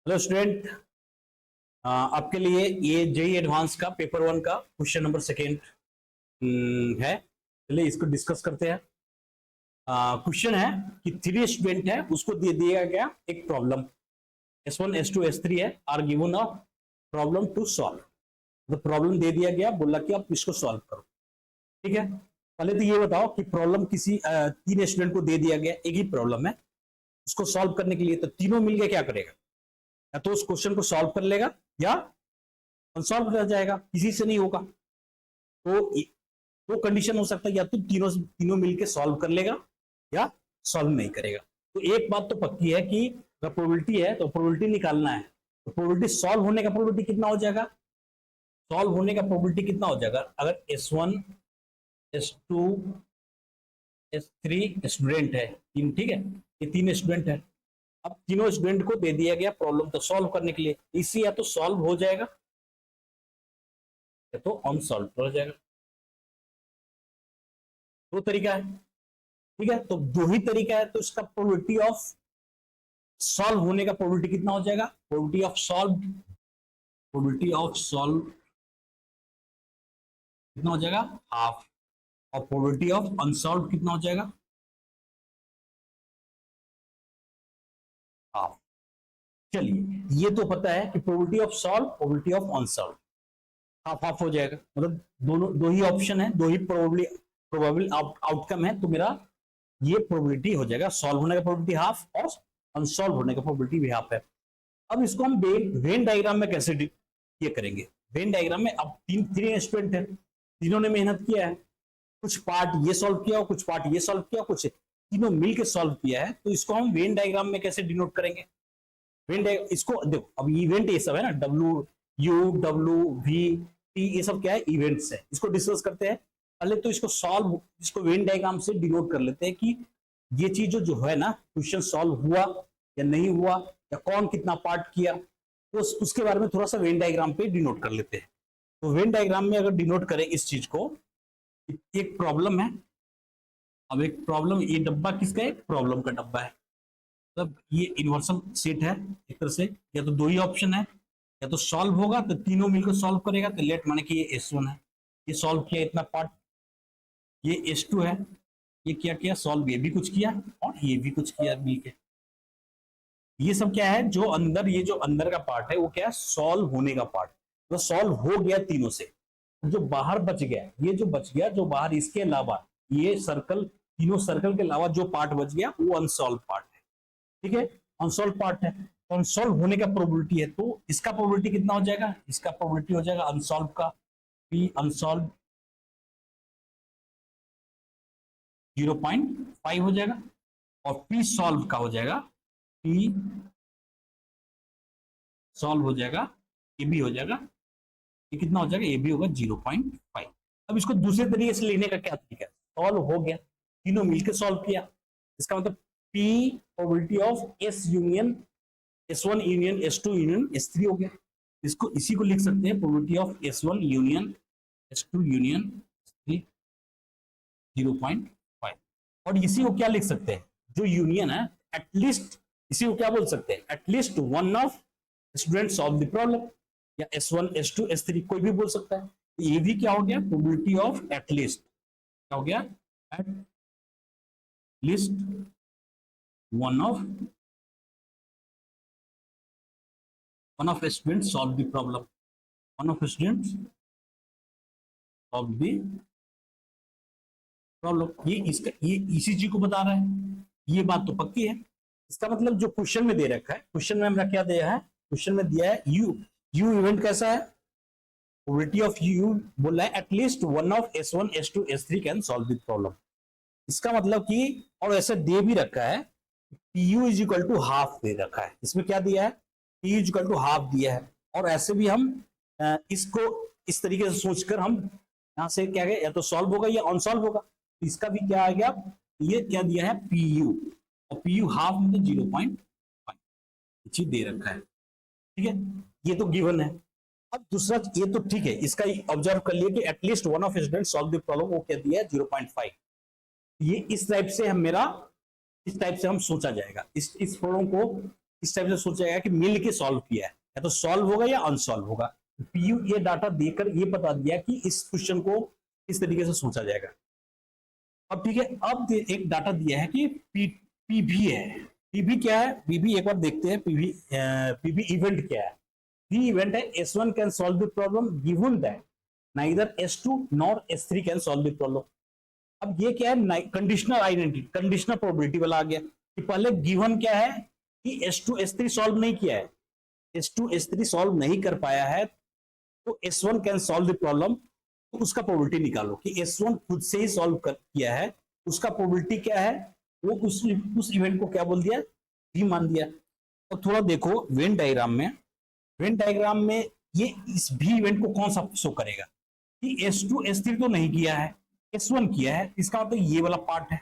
Hello student, आपके लिए ये जेई एडवांस का पेपर 1 का क्वेश्चन नंबर सेकेंड है। चलिए इसको डिस्कस करते हैं। क्वेश्चन है कि 3 स्टूडेंट है, उसको दे दिया गया एक प्रॉब्लम S1 S2 S3 है, are given a problem to solve. तो प्रॉब्लम दे दिया गया, बोला कि आप इसको सॉल्व करो। ठीक है, पहले तो ये बताओ कि प्रॉब्लम किसी 3 स्टूडेंट को दे दिया गया, एक ही प्रॉब्लम है, उसको सॉल्व करने के लिए तो तीनों मिलकर क्या करेगा? या तो उस क्वेश्चन को सॉल्व कर लेगा या अनसॉल्व रह जाएगा, किसी से नहीं होगा। तो कंडीशन हो सकता है, या तो तीनों मिलके सॉल्व कर लेगा या सॉल्व नहीं करेगा। तो एक बात तो पक्की है कि अगर प्रोबेबिलिटी है तो प्रोबेबिलिटी निकालना है। तो प्रोबेबिलिटी सॉल्व होने का प्रोबेबिलिटी कितना हो जाएगा? सॉल्व होने का प्रोबेबिलिटी कितना हो जाएगा? अगर S1 S2 S3 स्टूडेंट है, तीन, ठीक है, ये 3 स्टूडेंट है। अब तीनों स्टूडेंट को दे दिया गया प्रॉब्लम तो सॉल्व करने के लिए, इसी या तो सॉल्व हो जाएगा या तो अनसॉल्व हो जाएगा। दो तरीका है, ठीक है, तो दो ही तरीका है। तो इसका प्रोबेबिलिटी ऑफ सॉल्व होने का प्रोबेबिलिटी कितना हो जाएगा? प्रोबेबिलिटी ऑफ सॉल्व कितना हो जाएगा? हाफ। और प्रोबेबिलिटी ऑफ अनसॉल्व कितना हो जाएगा? हाफ। चलिए, ये तो पता है कि probability of solve, probability of unsolve half half हो जाएगा। मतलब दोनों दो ही ऑप्शन है, दो ही प्रोबेबल आउटकम है, तो मेरा ये प्रोबेबिलिटी हो जाएगा। सॉल्व होने का प्रोबेबिलिटी हाफ और अनसॉल्व होने का प्रोबेबिलिटी भी हाफ है। अब इसको हम वेन डायग्राम में कैसे ये करेंगे? वेन डायग्राम में अब तीन स्टूडेंट है, तीनों ने मेहनत किया है, कुछ पार्ट ये सॉल्व किया और कुछ पार्ट ये सॉल्व किया, कुछ तीनों मिलकर सॉल्व किया है। तो इसको हम वेन डायग्राम में कैसे डिनोट करेंगे? इसको देखो, अब इवेंट ये सब है ना, WU W V T, ये सब क्या है? इवेंट्स है। इसको डिस्कस करते हैं। पहले तो इसको वेन डायग्राम से डिनोट कर लेते हैं कि ये चीज जो है ना, क्वेश्चन सॉल्व हुआ या नहीं हुआ, या कौन कितना पार्ट किया, तो उसके बारे में थोड़ा सा वेन डायग्राम पे डिनोट कर लेते हैं। तो वेन डायग्राम में अगर डिनोट करें इस चीज को, एक प्रॉब्लम है। अब एक प्रॉब्लम, ये डब्बा किसका है? प्रॉब्लम का डब्बा है। मतलब ये यूनिवर्सल सेट है एक तरह से। या तो दो ही ऑप्शन है, या तो सॉल्व होगा तो तीनों मिलकर सॉल्व करेगा, तो लेट माने कि ये S1 है, ये सॉल्व किया इतना पार्ट, ये S2 है, ये क्या किया? सॉल्व, ये भी कुछ किया और ये भी कुछ किया मिलके। ये सब क्या है? ये जो अंदर का पार्ट है वो क्या है? सॉल्व होने का पार्ट। तो सॉल्व हो गया तीनों से। जो बाहर बच गया, ये जो बच गया, जो बाहर इसके अलावा, ये सर्कल, तीनों सर्कल के अलावा जो पार्ट बच गया वो अनसॉल्व पार्ट है। ठीक है, अनसॉल्व पार्ट है। अनसॉल्व होने का प्रोबेबिलिटी है, तो इसका प्रोबेबिलिटी कितना हो जाएगा? इसका प्रोबेबिलिटी हो जाएगा अनसॉल्व का P अनसॉल्व 0.5 हो जाएगा, और P सॉल्व का हो जाएगा, P सॉल्व हो जाएगा, ये भी हो जाएगा, ये कितना हो जाएगा? ये भी होगा 0.5। अब इसको दूसरे तरीके से लेने का क्या तरीका है? सॉल्व हो गया, तीनों मिलकर सॉल्व किया, इसका मतलब P probability of S union S1 union S2 union S3 हो गया। इसको इसी को लिख सकते हैं, probability of S1 union S2 union S3 0.5। और इसी को क्या लिख सकते हैं? जो यूनियन है, एटलीस्ट, इसी को क्या बोल सकते हैं? At least one of student solve the problem, या S1 S2 S3 कोई भी बोल सकता है। ये भी क्या हो गया? प्रोबेबिलिटी ऑफ एटलीस्ट, क्या हो गया? At least one of student solve the problem, one of student solve the problem. ये इसी चीज को बता रहा है, ये बात तो पक्की है। इसका मतलब जो क्वेश्चन में दे रखा है, क्वेश्चन में हमरा क्या दिया है? क्वेश्चन में दिया है यू इवेंट कैसा है? प्रोबेबिलिटी ऑफ यू बोला है at least one of S1 S2 S3 can solve the problem. इसका मतलब कि, और ऐसे दे भी रखा है, PU is equal to half दे रखा है। इसमें क्या दिया है? PU is equal to half दिया है। और ऐसे भी हम इसको इस तरीके से सोचकर हम यहां से क्या गए, या तो सॉल्व होगा या अनसॉल्व होगा। इसका भी क्या आ गया? ये क्या दिया है? PU, और PU हाफ मतलब 0.5 चीज दे रखा है। ठीक है, ये तो गिवन है। अब दूसरा, ये तो ठीक है, इसका ऑब्जर्व कर लिए कि at least one of student solve the problem, वो क्या दिया है? 0.5। ये इस टाइप से हम सोचा जाएगा, इस प्रॉब्लम को इस टाइप से सोचा जाएगा कि मिल के सॉल्व किया है, या तो सॉल्व होगा या अनसॉल्व होगा। पीयू ये डाटा देकर ये बता दिया कि इस क्वेश्चन को इस तरीके से सोचा जाएगा। अब ठीक है, अब एक डाटा दिया है कि पीवी है। पीवी क्या है? पीवी एक बार देखते हैं, पीवी इवेंट क्या है। पी इवेंट है S1 can solve the problem given that neither S2 nor S3 can solve the problem. अब ये क्या है? कंडीशनल आइडेंटिटी, कंडीशनल प्रोबेबिलिटी वाला आ गया कि पहले गिवन क्या है कि S2 S3 सॉल्व नहीं किया है, S2 S3 सॉल्व नहीं कर पाया है, तो S1 can solve the problem, तो उसका प्रोबेबिलिटी निकालो कि S1 खुद से ही सॉल्व किया है, उसका प्रोबेबिलिटी क्या है, वो उस इवेंट को क्या बोल दिया? भी मान दिया। और थोड़ा देखो वेन डायग्राम में, वेन डायग्राम में ये इस भी इवेंट को कौन सा शो करेगा कि S2 S3 तो नहीं किया है, S1 किया है, इसका मतलब ये वाला पार्ट है,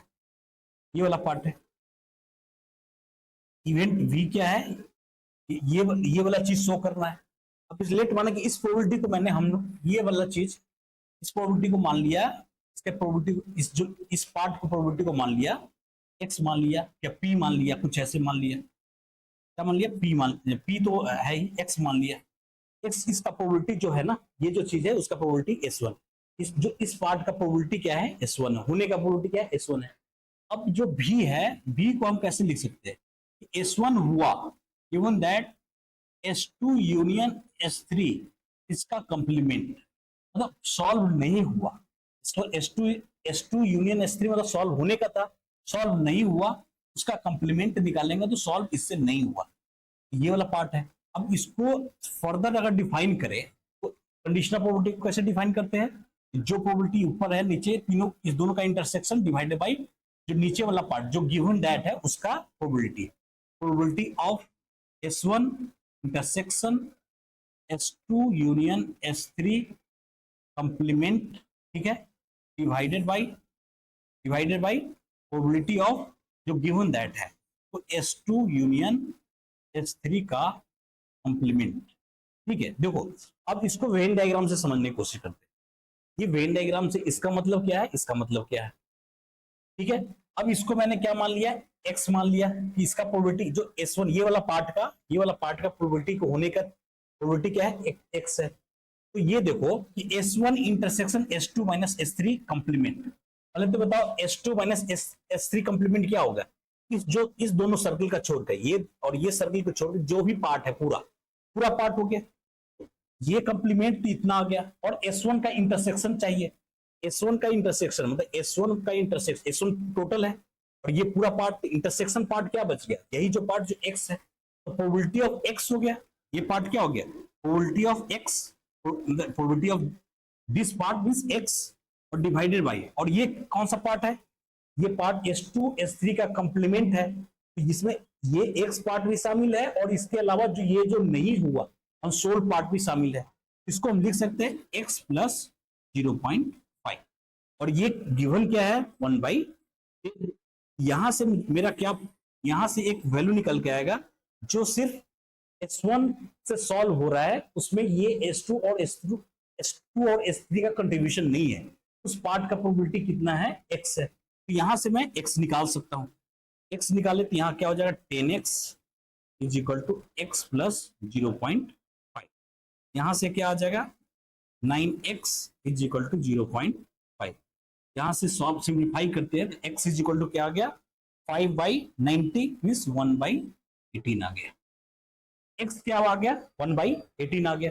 ये वाला पार्ट है। इवेंट V क्या है? ये वाला चीज शो करना है। अब इस लेट माने कि इस प्रोबेबिलिटी को मैंने हम ये वाला चीज इस प्रोबेबिलिटी को मान लिया, इसके प्रोबेबिलिटी इस पार्ट को प्रोबेबिलिटी को मान लिया, x मान लिया या p मान लिया, कुछ ऐसे मान लिया, क्या मान लिया? p तो है ही, x मान लिया। x इसका प्रोबेबिलिटी जो है ना, ये जो चीज है उसका प्रोबेबिलिटी S1, इस पार्ट का प्रोबेबिलिटी क्या है? S1 है, होने का प्रोबेबिलिटी क्या है? S1 है। अब जो भी है, भी को हम कैसे लिख सकते हैं? S1 हुआ given that S2 union S3 इसका कंप्लीमेंट, मतलब सॉल्व नहीं हुआ। इसको S2 यूनियन S3 मतलब सॉल्व होने का था, सॉल्व नहीं हुआ, उसका कंप्लीमेंट निकालेंगे तो सॉल्व इससे नहीं हुआ, ये वाला पार्ट है। अब इसको फर्दर अगर डिफाइन करें तो कंडीशनल प्रोबेबिलिटी को कैसे डिफाइन करते हैं? जो प्रोबेबिलिटी ऊपर है नीचे, तीनों इस दोनों का इंटरसेक्शन डिवाइडेड बाय जो नीचे वाला पार्ट जो गिवन दैट है उसका probability of S1 intersection S2 union S3 complement, ठीक है, डिवाइडेड बाय प्रोबेबिलिटी ऑफ जो गिवन दैट है, तो S2 यूनियन S3 का कंप्लीमेंट। ठीक है, देखो अब इसको वेन डायग्राम से समझने की कोशिश करते हैं। ये वेन डायग्राम से इसका मतलब क्या है, इसका मतलब क्या है, ठीक है। अब इसको मैंने क्या मान लिया? x मान लिया कि इसका प्रोबेबिलिटी जो S1 ये वाला पार्ट का प्रोबेबिलिटी को होने का प्रोबेबिलिटी क्या है? x है। तो ये देखो कि S1 intersection S2 minus S3 complement, पहले तो बताओ S2 माइनस S3 कंप्लीमेंट क्या होगा? इस दोनों सर्कल का छोड़ के ये और ये सर्कल को छोड़ के जो भी पार्ट है पूरा पार्ट हो गया, ये कंप्लीमेंट इतना आ गया। और S1 का इंटरसेक्शन चाहिए, S1 का इंटरसेक्शन मतलब S1 का इंटरसेक्शन, S1 टोटल है और ये पूरा पार्ट इंटरसेक्शन पार्ट क्या बच गया? यही जो पार्ट जो x है, तो प्रोबेबिलिटी ऑफ x हो गया, ये पार्ट क्या हो गया? Probability of x, probability of this part means x और डिवाइडेड बाय, और ये कौन सा पार्ट है? ये पार्ट S2 S3 का कंप्लीमेंट है, तो इसमें ये x पार्ट भी शामिल है और इसके अलावा जो ये जो नहीं हुआ अनसोल्व पार्ट भी शामिल है। इसको हम लिख सकते हैं x प्लस 0.5 और ये गिवन क्या है? 1/, यहां से मेरा क्या, यहां से एक वैल्यू निकल के आएगा जो सिर्फ S1 से सॉल्व हो रहा है, उसमें ये S2 और S3 का कंट्रीब्यूशन नहीं है, उस पार्ट का प्रोबेबिलिटी कितना है? x है। तो यहां से मैं x निकाल सकता हूं, x निकाले तो यहां क्या हो जाएगा? 10x is equal to x plus 0.5, यहां से क्या आ जाएगा? 9x इज इक्वल टू 0.5, यहां से सॉल्व सिंप्लीफाई करते हैं तो x इज इक्वल टू क्या आ गया? 5/90 मींस 1/18 आ गया। x क्या आ गया? 1/18 आ गया।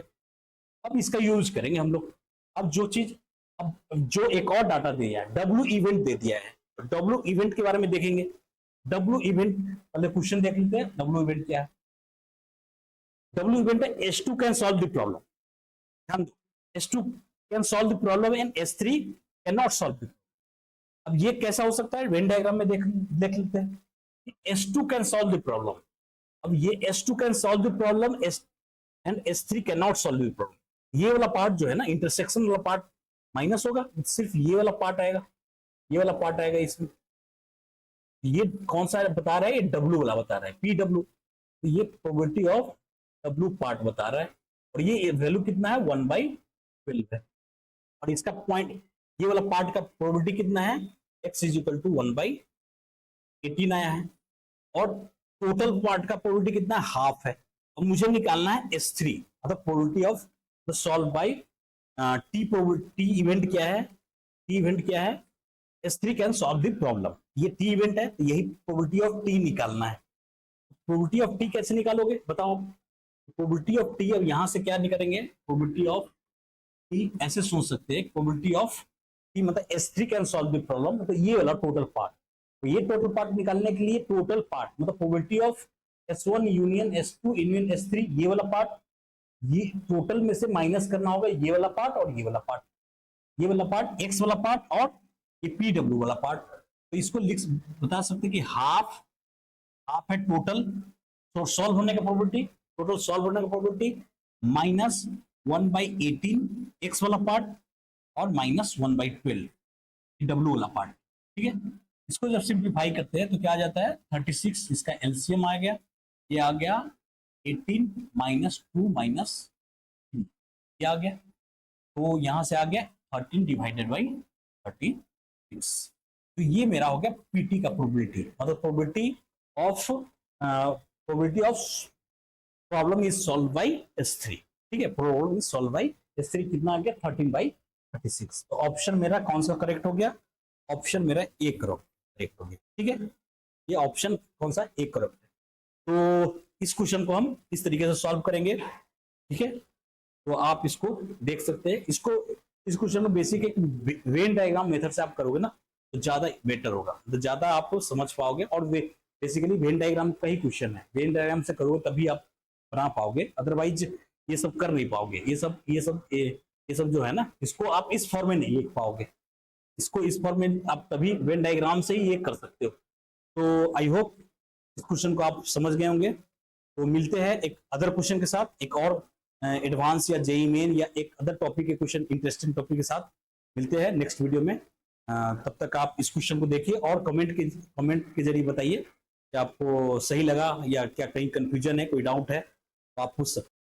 अब इसका यूज करेंगे हम लोग। अब जो एक और डाटा दे दिया है, W इवेंट दे दिया है, तो W इवेंट के बारे में देखेंगे। W इवेंट पहले क्वेश्चन देख लेते हैं, W इवेंट क्या है? W इवेंट है S2 can solve the problem, ध्यान दो, S2 can solve the problem and S3 can not solve the. अब ये कैसा हो सकता है? वेन डायग्राम में देख लेते हैं। S2 can solve the problem, अब ये S2 can solve the problem and S3 can not solve the problem, ये वाला पार्ट जो है ना इंटरसेक्शन वाला पार्ट माइनस होगा, सिर्फ ये वाला पार्ट आएगा, ये वाला पार्ट आएगा इसमें। ये कौन सा बता रहा है? ये W वाला बता रहा है, PW, तो ये प्रोबेबिलिटी ऑफ W पार्ट बता रहा है और ये वैल्यू कितना है? 1/12 है। और इसका पॉइंट, ये वाला पार्ट का प्रोबेबिलिटी कितना है? x इज इक्वल टू 1/18 आया है। और टोटल पार्ट का प्रोबेबिलिटी कितना है, हाफ है। अब मुझे निकालना है S3, मतलब probability of the solve by T event क्या है, टी इवेंट क्या है, S3 can solve the problem. ये टी इवेंट है, तो यही प्रोबेबिलिटी ऑफ टी निकालना है। प्रोबेबिलिटी ऑफ टी कैसे निकालोगे बताओ? प्रोबेबिलिटी ऑफ टी, अब यहां से क्या निकालेंगे, प्रोबेबिलिटी ऑफ टी ऐसे सोच सकते हैं, प्रोबेबिलिटी ऑफ टी मतलब S3 can solve the problem, मतलब ये वाला टोटल पार्ट। तो ये टोटल पार्ट निकालने के लिए टोटल पार्ट मतलब probability of S1 union S2 union S3, ये वाला पार्ट, ये टोटल में से माइनस करना होगा ये वाला पार्ट और ये वाला पार्ट, ये वाला पार्ट एक्स वाला पार्ट और ये PW वाला पार्ट। तो इसको लिख बता सकते हैं कि हाफ है टोटल, तो सॉल्व होने का प्रोबेबिलिटी, टोटल सॉल्व होने का प्रोबेबिलिटी माइनस 1/18 एक्स वाला पार्ट और माइनस 1/12 W वाला पार्ट। ठीक है, इसको जब सिंप्लीफाई करते हैं तो क्या आ जाता है 36, इसका एलसीएम आ गया, ये आ गया 18 माइनस 2 माइनस 3, ये आ गया, तो यहां से आ गया 13 डिवाइडेड बाई 36। तो ये मेरा हो गया पीटी का प्रोबेबिलिटी, मतलब probability of problem is solve by S3। ठीक है, problem is solve by S3 कितना आ गया 13/36। तो ऑप्शन मेरा कौन सा करेक्ट हो गया, ऑप्शन मेरा ए करेक्ट हो गया। ठीक है, ये ऑप्शन कौन सा, ए करेक्ट है। तो इस क्वेश्चन को हम इस तरीके से सॉल्व करेंगे। ठीक है, तो आप इसको देख सकते हैं, इसको इस क्वेश्चन में बेसिक एक वेन डायग्राम मेथड से आप करोगे ना तो ज्यादा बेटर होगा, तो ज्यादा आप समझ पाओगे। और बेसिकली वेन डायग्राम का ही क्वेश्चन है, वेन डायग्राम से करोगे तभी आप बना पाओगे, अदरवाइज ये सब कर नहीं पाओगे। ये सब जो है ना, इसको आप इस फॉर्म में नहीं लिख पाओगे, इसको इस फॉर्म में आप तभी वेन डायग्राम से ही ये कर सकते हो। तो आई होप इस क्वेश्चन को आप समझ गए होंगे। तो मिलते हैं एक अदर क्वेश्चन के साथ, एक और एडवांस या जेईई मेन या एक अदर टॉपिक के क्वेश्चन, इंटरेस्टिंग टॉपिक के साथ मिलते हैं नेक्स्ट वीडियो में। तब तक आप इस क्वेश्चन को देखिए और कमेंट के जरिए बताइए कि आपको सही लगा या क्या कहीं कंफ्यूजन है, कोई डाउट है तो आप पूछ सकते हैं।